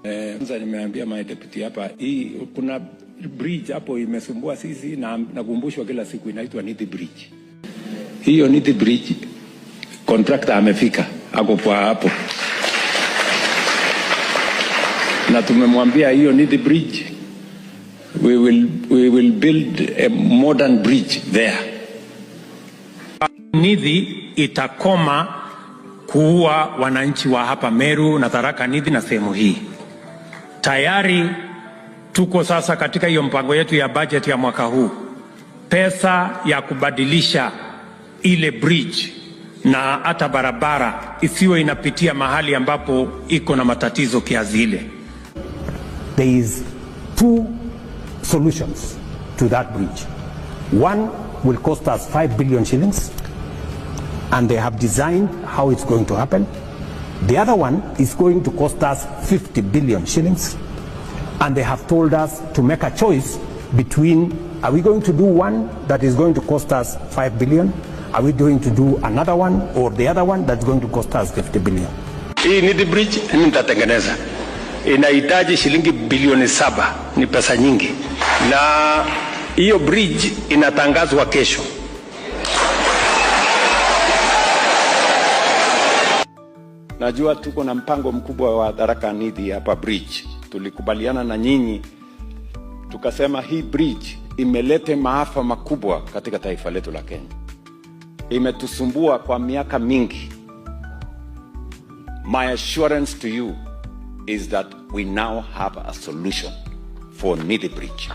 Kwanza nimeambia my deputy hapa, hii kuna bridge hapo imesumbua sisi na nakumbushwa kila siku, inaitwa Nithi Bridge. Hiyo Nithi Bridge contractor amefika hapo kwa hapo, na tumemwambia hiyo Nithi Bridge we will build a modern bridge there. Nithi itakoma kuua wananchi wa hapa Meru na Tharaka Nithi na sehemu hii. Tayari tuko sasa katika hiyo mpango yetu ya budget ya mwaka huu, pesa ya kubadilisha ile bridge na hata barabara isiwe inapitia mahali ambapo iko na matatizo kiasi ile. There is two solutions to that bridge. One will cost us 5 billion shillings, and they have designed how it's going to happen. The other one is going to cost us 50 billion shillings, and they have told us to make a choice between, are we going to do one that is going to cost us 5 billion? Are we going to do another one, or the other one that's going to cost us 50 billion? Hii Nithi Bridge nitatengeneza, inahitaji shilingi bilioni 7, ni pesa nyingi, na hiyo bridge inatangazwa kesho. Najua tuko na mpango mkubwa wa Tharaka Nithi hapa bridge. Tulikubaliana na nyinyi, tukasema hii bridge imelete maafa makubwa katika taifa letu la Kenya. Imetusumbua kwa miaka mingi. My assurance to you is that we now have a solution for Nithi Bridge.